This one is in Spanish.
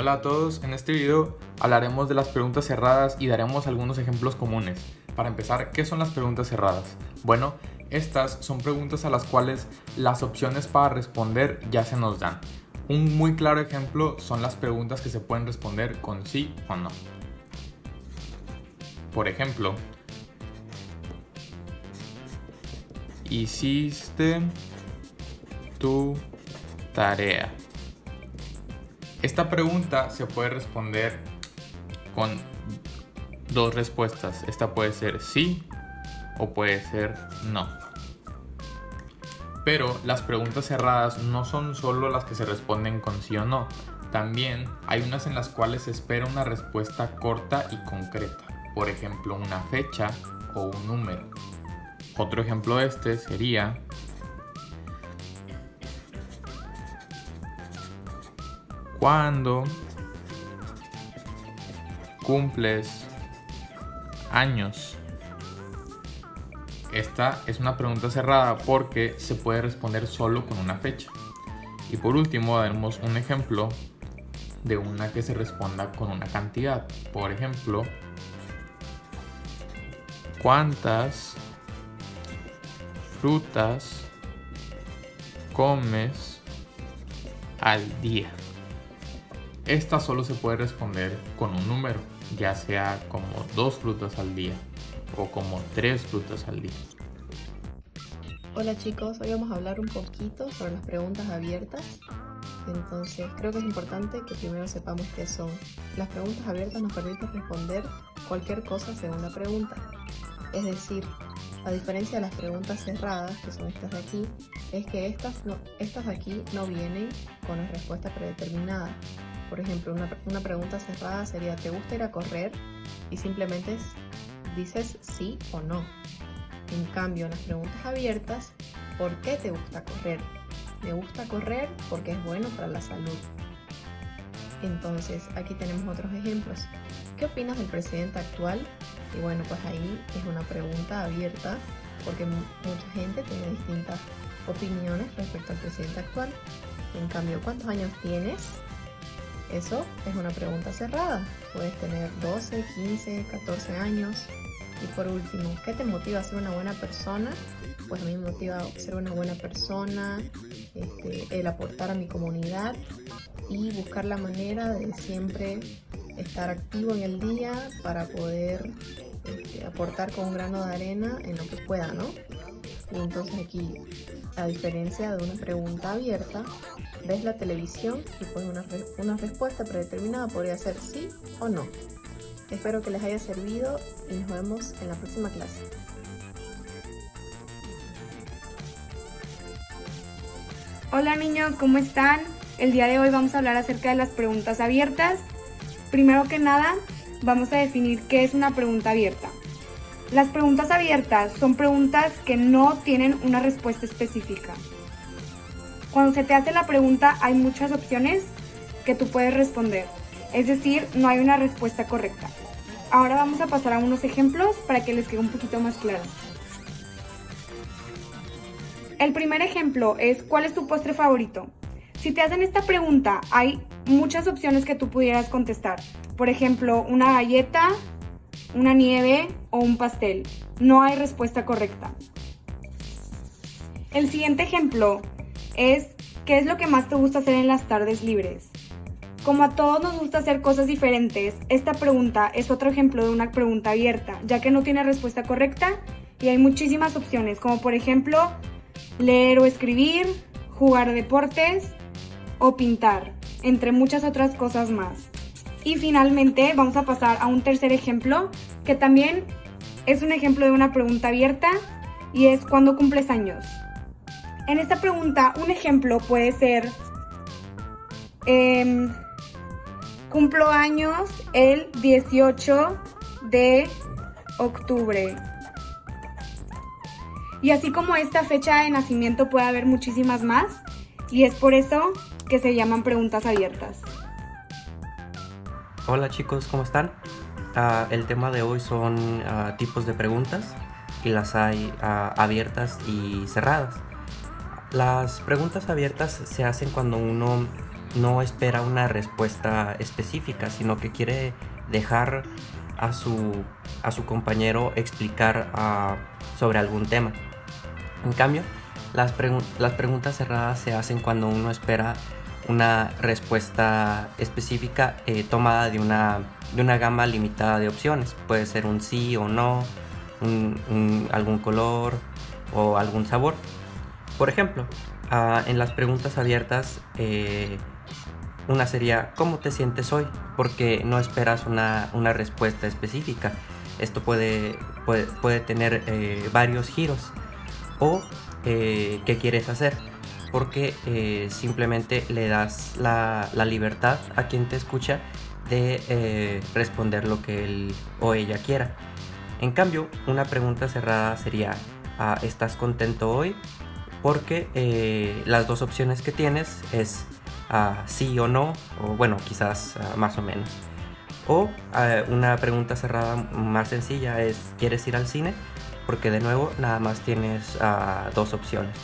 Hola a todos, en este video hablaremos de las preguntas cerradas y daremos algunos ejemplos comunes. Para empezar, ¿qué son las preguntas cerradas? Bueno, estas son preguntas a las cuales las opciones para responder ya se nos dan. Un muy claro ejemplo son las preguntas que se pueden responder con sí o no. Por ejemplo, ¿hiciste tu tarea? Esta pregunta se puede responder con dos respuestas. Esta puede ser sí o puede ser no. Pero las preguntas cerradas no son solo las que se responden con sí o no. También hay unas en las cuales se espera una respuesta corta y concreta. Por ejemplo, una fecha o un número. Otro ejemplo de este sería: ¿cuándo cumples años? Esta es una pregunta cerrada porque se puede responder solo con una fecha. Y por último, daremos un ejemplo de una que se responda con una cantidad. Por ejemplo, ¿cuántas frutas comes al día? Esta solo se puede responder con un número, ya sea como 2 frutas al día o como 3 frutas al día. Hola chicos, hoy vamos a hablar un poquito sobre las preguntas abiertas. Entonces creo que es importante que primero sepamos qué son. Las preguntas abiertas nos permiten responder cualquier cosa según la pregunta. Es decir, a diferencia de las preguntas cerradas, que son estas de aquí, es que estas de aquí no vienen con la respuesta predeterminada. Por ejemplo, una pregunta cerrada sería: ¿te gusta ir a correr? Y simplemente dices sí o no. En cambio, en las preguntas abiertas, ¿por qué te gusta correr? Me gusta correr porque es bueno para la salud. Entonces, aquí tenemos otros ejemplos. ¿Qué opinas del presidente actual? Y bueno, pues ahí es una pregunta abierta porque mucha gente tiene distintas opiniones respecto al presidente actual. En cambio, ¿cuántos años tienes? Eso es una pregunta cerrada. Puedes tener 12, 15, 14 años. Y por último, ¿qué te motiva a ser una buena persona? Pues a mí me motiva a ser una buena persona, el aportar a mi comunidad y buscar la manera de siempre estar activo en el día para poder aportar con un grano de arena en lo que pueda, ¿no? Y entonces aquí, a diferencia de una pregunta abierta, ves la televisión y pues una respuesta predeterminada podría ser sí o no. Espero que les haya servido y nos vemos en la próxima clase. Hola niños, ¿cómo están? El día de hoy vamos a hablar acerca de las preguntas abiertas. Primero que nada, vamos a definir qué es una pregunta abierta. Las preguntas abiertas son preguntas que no tienen una respuesta específica. Cuando se te hace la pregunta hay muchas opciones que tú puedes responder. Es decir, no hay una respuesta correcta. Ahora vamos a pasar a unos ejemplos para que les quede un poquito más claro. El primer ejemplo es: ¿cuál es tu postre favorito? Si te hacen esta pregunta, hay muchas opciones que tú pudieras contestar. Por ejemplo, una galleta, una nieve o un pastel. No hay respuesta correcta. El siguiente ejemplo es: ¿qué es lo que más te gusta hacer en las tardes libres? Como a todos nos gusta hacer cosas diferentes, esta pregunta es otro ejemplo de una pregunta abierta, ya que no tiene respuesta correcta y hay muchísimas opciones, como por ejemplo, leer o escribir, jugar deportes o pintar, entre muchas otras cosas más. Y finalmente vamos a pasar a un tercer ejemplo, que también es un ejemplo de una pregunta abierta, y es: ¿cuándo cumples años? En esta pregunta, un ejemplo puede ser: cumplo años el 18 de octubre. Y así como esta fecha de nacimiento puede haber muchísimas más, y es por eso que se llaman preguntas abiertas. Hola chicos, ¿cómo están? El tema de hoy son tipos de preguntas, y las hay abiertas y cerradas. Las preguntas abiertas se hacen cuando uno no espera una respuesta específica, sino que quiere dejar a su compañero explicar sobre algún tema. En cambio, las preguntas cerradas se hacen cuando uno espera una respuesta específica tomada de una gama limitada de opciones. Puede ser un sí o no, algún color o algún sabor. Por ejemplo, en las preguntas abiertas, una sería ¿cómo te sientes hoy? Porque no esperas una respuesta específica. Esto puede tener varios giros. O ¿qué quieres hacer? Porque simplemente le das la libertad a quien te escucha de responder lo que él o ella quiera. En cambio, una pregunta cerrada sería ¿estás contento hoy? Porque las dos opciones que tienes es sí o no, o bueno, quizás más o menos. O una pregunta cerrada más sencilla es ¿quieres ir al cine? Porque de nuevo nada más tienes dos opciones.